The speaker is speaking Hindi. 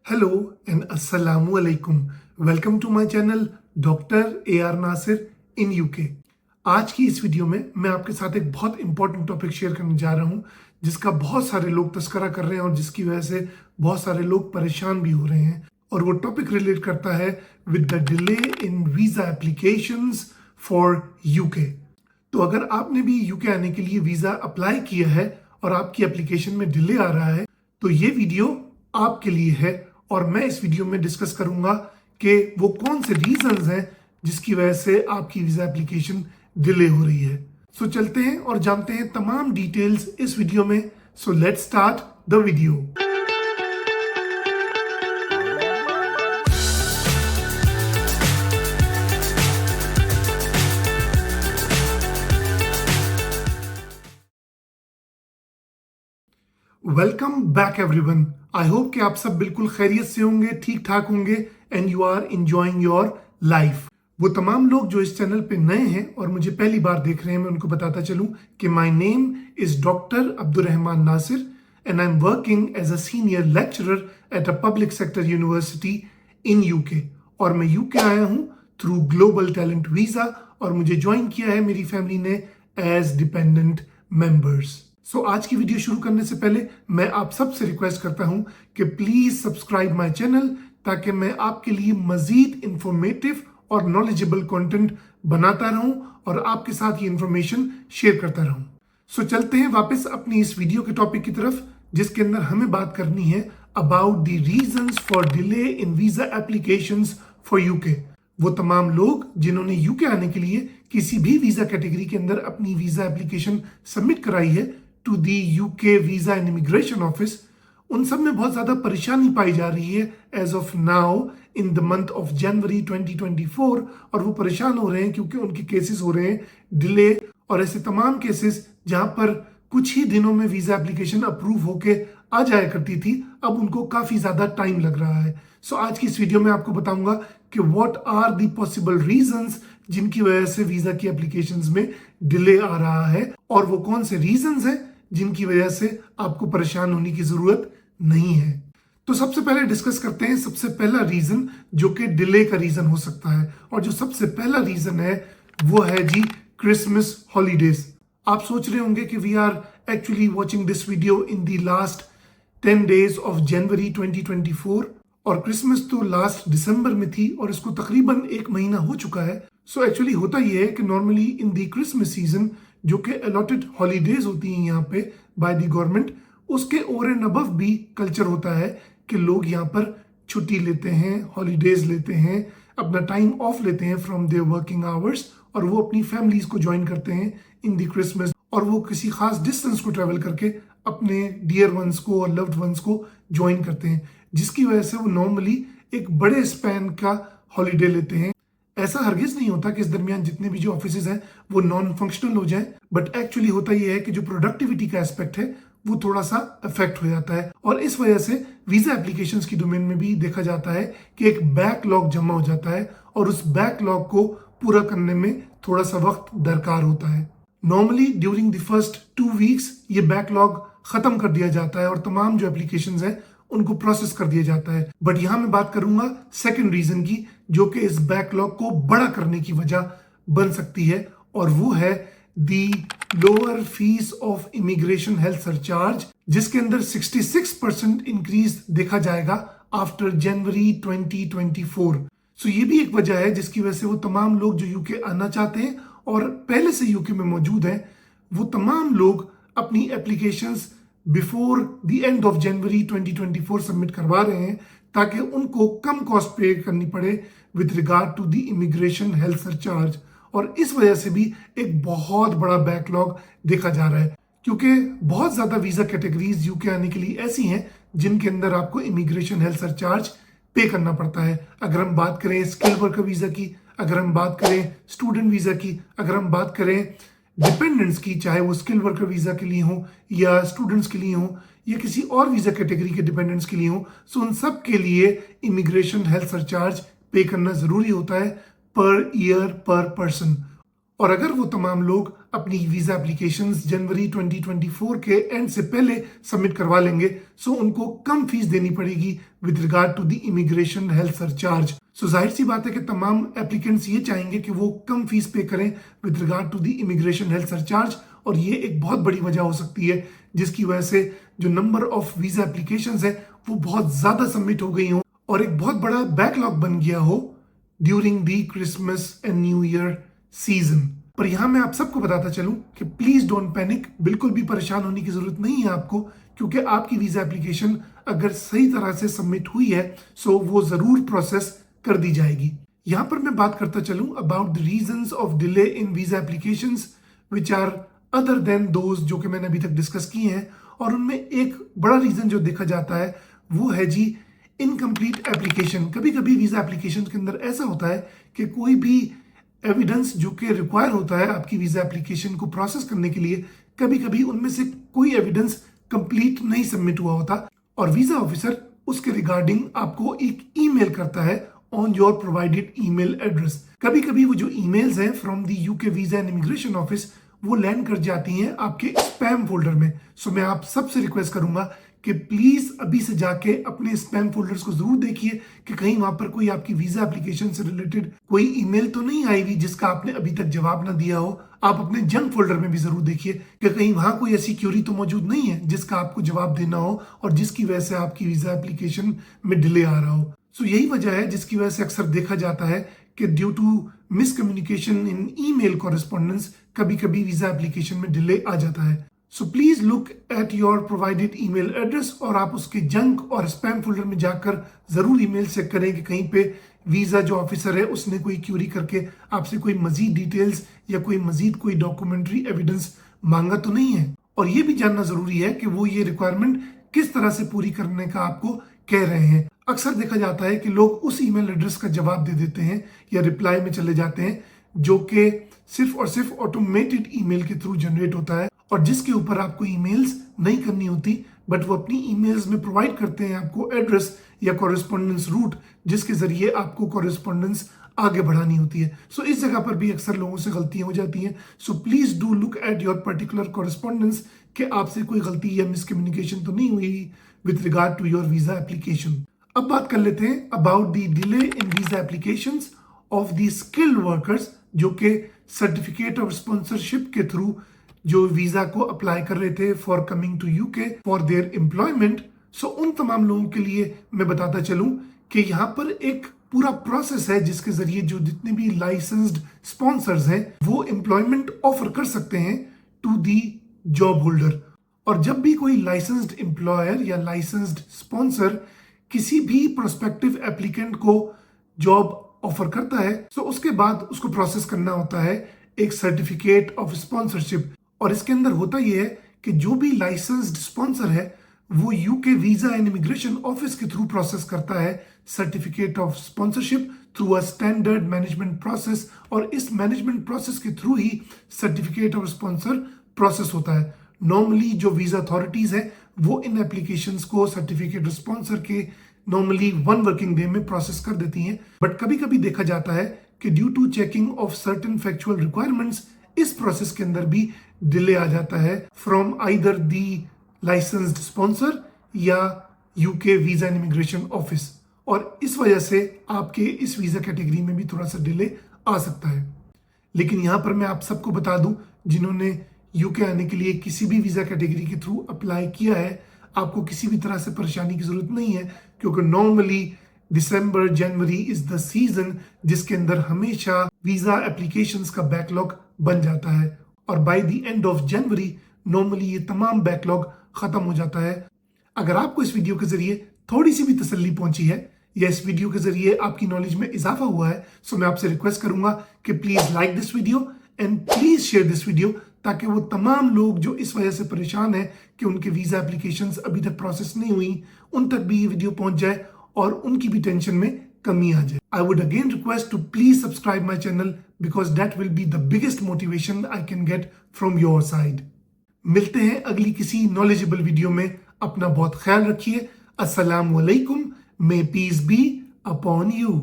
Hello and Assalamu alaikum. Welcome to my channel doctor AR Nasir in UK. आज की इस वीडियो में मैं आपके साथ एक बहुत इंपॉर्टेंट टॉपिक शेयर करने जा रहा हूं जिसका बहुत सारे लोग तस्करा कर रहे हैं और जिसकी वजह से बहुत सारे लोग परेशान भी हो रहे हैं। और वो टॉपिक रिलेट करता है with the delay in visa applications for UK. तो अगर आपने भी यूके आने के लिए वीजा अप्लाई किया है और आपकी एप्लीकेशन में डिले आ रहा है तो ये वीडियो आपके लिए है। और मैं इस वीडियो में डिस्कस करूंगा कि वो कौन से रीजंस हैं जिसकी वजह से आपकी वीजा एप्लीकेशन डिले हो रही है। सो चलते हैं और जानते हैं तमाम डिटेल्स इस वीडियो में। So let's start the video. Welcome back everyone. I hope कि आप सब बिल्कुल खैरियत से होंगे, ठीक ठाक होंगे and you are enjoying your life. वो तमाम लोग जो इस चैनल पे नए हैं और मुझे पहली बार देख रहे हैं, मैं उनको बताता चलूं कि my name is doctor Abdurrahman Nasir and I am working as a senior lecturer at a public sector university in UK. और मैं यूके आया हूं थ्रू ग्लोबल टैलेंट वीजा और मुझे ज्वाइन किया है मेरी फैमिली ने एज डिपेंडेंट मेंबर्स। सो आज की वीडियो शुरू करने से पहले मैं आप सबसे रिक्वेस्ट करता हूं कि प्लीज सब्सक्राइब माय चैनल ताकि मैं आपके लिए मजीद इंफॉर्मेटिव और नॉलेजेबल कंटेंट बनाता रहूं और आपके साथ ये इंफॉर्मेशन शेयर करता रहूं। सो चलते हैं वापस अपनी इस वीडियो के टॉपिक की तरफ जिसके अंदर हमें बात करनी है about the reasons for delay in visa applications for UK. वो तमाम लोग जिन्होंने यूके आने के लिए किसी भी वीजा कैटेगरी के अंदर अपनी वीजा एप्लीकेशन सबमिट कराई है to the UK visa and immigration office, उन सब में बहुत ज्यादा परेशानी पाई जा रही है as of now in the month of January 2024। और वो परेशान हो रहे हैं क्योंकि उनके केसेस हो रहे हैं डिले और ऐसे तमाम केसेस जहां पर कुछ ही दिनों में वीजा एप्लीकेशन अप्रूव होके आ जाया करती थी, अब उनको काफी ज्यादा टाइम लग रहा है। सो आज की इस वीडियो में आपको बताऊंगा कि what are the possible reasons जिनकी वजह से वीजा की एप्लीकेशंस में डिले आ रहा है और वो कौन से रीजंस हैं जिनकी वजह से आपको परेशान होने की जरूरत नहीं है। तो सबसे पहले डिस्कस करते हैं सबसे पहला रीजन जो कि डिले का रीजन हो सकता है। और जो सबसे पहला रीजन है वो है जी क्रिसमस हॉलीडेज। आप सोच रहे होंगे कि we are actually watching this video in the last 10 days of January 2024 और क्रिसमस तो लास्ट दिसंबर में थी और इसको तकरीबन एक महीना हो चुका है। सो एक्चुअली होता ये है कि normally in the Christmas season जो कि अलॉटेड हॉलीडेज होती हैं यहाँ पे बाय द गवर्नमेंट, उसके ओवर एंड अबव भी कल्चर होता है कि लोग यहाँ पर छुट्टी लेते हैं, हॉलीडेज लेते हैं, अपना टाइम ऑफ लेते हैं फ्रॉम देयर वर्किंग आवर्स और वो अपनी फैमिलीज को ज्वाइन करते हैं इन द क्रिसमस। और वो किसी खास डिस्टेंस को ट्रेवल करके अपने डियर वंस को और लव्ड वंस को ज्वाइन करते हैं, जिसकी वजह से वो नॉर्मली एक बड़े स्पैन का हॉलीडे लेते हैं। ऐसा हरगिज नहीं होता कि इस दरमियान जितने भी जो ऑफिसेज हैं वो नॉन फंक्शनल हो जाएं, बट एक्चुअली होता यह है कि जो प्रोडक्टिविटी का एस्पेक्ट है वो थोड़ा सा अफेक्ट हो जाता है। और इस वजह से वीजा एप्लीकेशंस की डोमेन में भी देखा जाता है कि एक बैकलॉग जमा हो जाता है और उस बैकलॉग को पूरा करने में थोड़ा सा वक्त दरकार होता है। Normally during the first 2 weeks ये बैकलॉग खत्म कर दिया जाता है और तमाम जो एप्लीकेशंस हैं उनको प्रोसेस कर दिया जाता है। बट यहां मैं बात करूंगा सेकंड रीजन की जो कि इस बैकलॉग को बड़ा करने की वजह बन सकती है और वो है the lower fees of immigration health surcharge, जिसके अंदर 66% इंक्रीज देखा जाएगा आफ्टर जनवरी 2024। सो ये भी एक वजह है जिसकी वजह से वो तमाम लोग जो यूके आना चाहते हैं और पहले से यूके में मौजूद हैं, वो तमाम लोग अपनी applications before the end of January 2024 submit करवा रहे हैं ताकि उनको कम कॉस्ट पे करनी पड़े with regard to the immigration health surcharge. और इस वजह से भी एक बहुत बड़ा बैकलॉग देखा जा रहा है क्योंकि बहुत ज्यादा वीजा कैटेगरीज यूके आने के लिए ऐसी हैं जिनके अंदर आपको इमिग्रेशन हेल्थ सरचार्ज पे करना पड़ता है। अगर हम बात करें स्किल वर्कर वीजा की, अगर हम बात करें स्टूडेंट वीजा की, अगर हम बात करें डिपेंडेंट्स की, चाहे वो स्किल वर्कर वीजा के लिए हो या स्टूडेंट्स के लिए हो या किसी और वीजा कैटेगरी के डिपेंडेंट्स के लिए हो, सो उन सब के लिए इमिग्रेशन हेल्थ सरचार्ज पे करना जरूरी होता है पर ईयर पर पर्सन। और अगर वो तमाम लोग अपनी वीजा एप्लीकेशंस जनवरी 2024 के एंड से पहले सबमिट करवा लेंगे सो उनको कम फीस देनी पड़ेगी with regard to the immigration health surcharge. So जाहिर सी बात है कि तमाम एप्लीकेंट्स ये चाहेंगे कि वो कम फीस पे करें with regard to the immigration health surcharge, और ये एक बहुत बड़ी वजह हो सकती है जिसकी वजह से जो नंबर ऑफ वीजा एप्लीकेशंस है वो बहुत ज्यादा सबमिट हो गई हो और एक बहुत बड़ा बैकलॉग बन गया हो during the Christmas and new year season. पर यहां मैं आप सबको बताता चलूं कि प्लीज डोंट पैनिक, बिल्कुल भी परेशान होने की जरूरत नहीं है आपको, क्योंकि आपकी वीजा एप्लीकेशन अगर सही तरह से सबमिट हुई है सो वो जरूर प्रोसेस कर दी जाएगी। यहां पर मैं बात करता चलूं about the reasons of delay in visa applications which are other than those जो कि मैंने अभी तक डिस्कस किए हैं, और उनमें एक बड़ा रीजन जो देखा जाता है वो है जी इनकम्प्लीट एप्लीकेशन। कभी कभी वीजा एप्लीकेशन के अंदर ऐसा होता है कि कोई भी एविडेंस जो कि रिक्वायर होता है आपकी वीजा एप्लीकेशन को प्रोसेस करने के लिए, कभी कभी उनमें से कोई एविडेंस कंप्लीट नहीं सबमिट हुआ होता और वीजा ऑफिसर उसके रिगार्डिंग आपको एक ईमेल करता है on your provided email address. कभी कभी वो जो ईमेल्स हैं from the UK visa and immigration office वो लैंड कर जाती हैं आपके स्पैम फोल्डर में। सो मैं आप सबसे रिक्वेस्ट करूंगा कि प्लीज अभी से जाके अपने स्पैम फोल्डर्स को जरूर देखिए कि कहीं वहां पर कोई आपकी वीजा एप्लीकेशन से रिलेटेड कोई ईमेल तो नहीं आई हुई जिसका आपने अभी तक जवाब ना दिया हो। आप अपने जंक फोल्डर में भी जरूर देखिए कि कहीं वहां कोई ऐसी क्यूरी तो मौजूद नहीं है जिसका आपको जवाब देना हो और जिसकी वजह से आपकी वीजा एप्लीकेशन में डिले आ रहा हो। सो यही वजह है जिसकी वजह से अक्सर देखा जाता है कि due to miscommunication in email correspondence कभी कभी वीजा एप्लीकेशन में डिले आ जाता है। So please look at your provided email address और आप उसके जंक और स्पैम फोल्डर में जाकर जरूर ईमेल चेक करें कि कहीं पे वीजा जो ऑफिसर है उसने कोई क्यूरी करके आपसे कोई मजीद डिटेल्स या कोई डॉक्यूमेंट्री एविडेंस मांगा तो नहीं है। और ये भी जानना जरूरी है कि वो ये रिक्वायरमेंट किस तरह से पूरी करने का आपको कह रहे हैं। अक्सर देखा जाता है कि लोग उस ईमेल एड्रेस का जवाब दे देते हैं या रिप्लाई में चले जाते हैं जो कि सिर्फ और सिर्फ ऑटोमेटेड ईमेल के थ्रू जनरेट होता है और जिसके ऊपर आपको ईमेल्स नहीं करनी होती, बट वो अपनी ईमेल्स में प्रोवाइड करते हैं आपको एड्रेस या कॉरेस्पॉन्डेंस रूट जिसके जरिए आपको कॉरेस्पॉन्डेंस आगे बढ़ानी होती है। सो इस जगह पर भी अक्सर लोगों से गलतियां हो जाती हैं। So please do look at your particular correspondence कि आपसे कोई गलती या मिसकम्युनिकेशन तो नहीं हुई with regard to your visa application. अब बात कर लेते हैं about the delay in visa applications of the skilled workers जो कि सर्टिफिकेट ऑफ स्पॉन्सरशिप के थ्रू जो वीजा को अप्लाई कर रहे थे for coming to UK for their employment. So उन तमाम लोगों के लिए मैं बताता चलूं कि यहाँ पर एक पूरा प्रोसेस है जिसके जरिए जो जितने भी लाइसेंस्ड स्पॉन्सर्स हैं वो एम्प्लॉयमेंट ऑफर कर सकते हैं टू दी जॉब होल्डर। और जब भी कोई लाइसेंस्ड एम्प्लॉयर या लाइसेंस्ड स्पॉन्सर किसी भी प्रोस्पेक्टिव एप्लीकेंट को जॉब ऑफर करता है तो उसके बाद उसको प्रोसेस करना होता है एक सर्टिफिकेट ऑफ स्पॉन्सरशिप। और इसके अंदर होता यह है कि जो भी लाइसेंस्ड स्पॉन्सर है वो UK visa and immigration office के थ्रू प्रोसेस करता है certificate of sponsorship through a standard management process, और इस मैनेजमेंट प्रोसेस के through he certificate of sponsor process होता है। नॉर्मली जो वीजा अथॉरिटीज है वो इन एप्लीकेशंस को सर्टिफिकेट ऑफ स्पॉन्सर के नॉर्मली 1 वर्किंग डे में प्रोसेस कर देती हैं, बट कभी कभी देखा जाता है कि due to checking of certain factual requirements इस प्रोसेस के अंदर भी डिले आ जाता है from either the licensed sponsor या UK visa and immigration office, और इस वजह से आपके इस वीजा कैटेगरी में भी थोड़ा सा डिले आ सकता है। लेकिन यहां पर मैं आप सबको बता दूं जिन्होंने यूके आने के लिए किसी भी वीजा कैटेगरी के थ्रू अप्लाई किया है, आपको किसी भी तरह से परेशानी की जरूरत नहीं है, क्योंकि normally December January is the season जिसके अंदर हमेशा वीजा एप्लीकेशंस का बैकलॉग बन जाता है और by the end of January normally ये तमाम बैकलॉग खत्म हो जाता है। अगर आपको इस वीडियो के जरिए थोड़ी सी भी तसल्ली पहुंची है या इस वीडियो के जरिए आपकी नॉलेज में इजाफा हुआ है सो मैं आपसे रिक्वेस्ट करूंगा कि please like this video and please share this video ताकि वो तमाम लोग जो इस वजह से परेशान है कि उनके वीजा एप्लीकेशंस अभी तक प्रोसेस नहीं हुई उन तक भी ये वीडियो पहुंच जाए और उनकी भी टेंशन में कमी आ जाए। I would again request to please subscribe my channel because that will be the biggest motivation I can get from your side. मिलते हैं अगली किसी नॉलेजेबल वीडियो में। अपना बहुत ख्याल रखिए। अस्सलाम वालेकुम। May peace be upon you.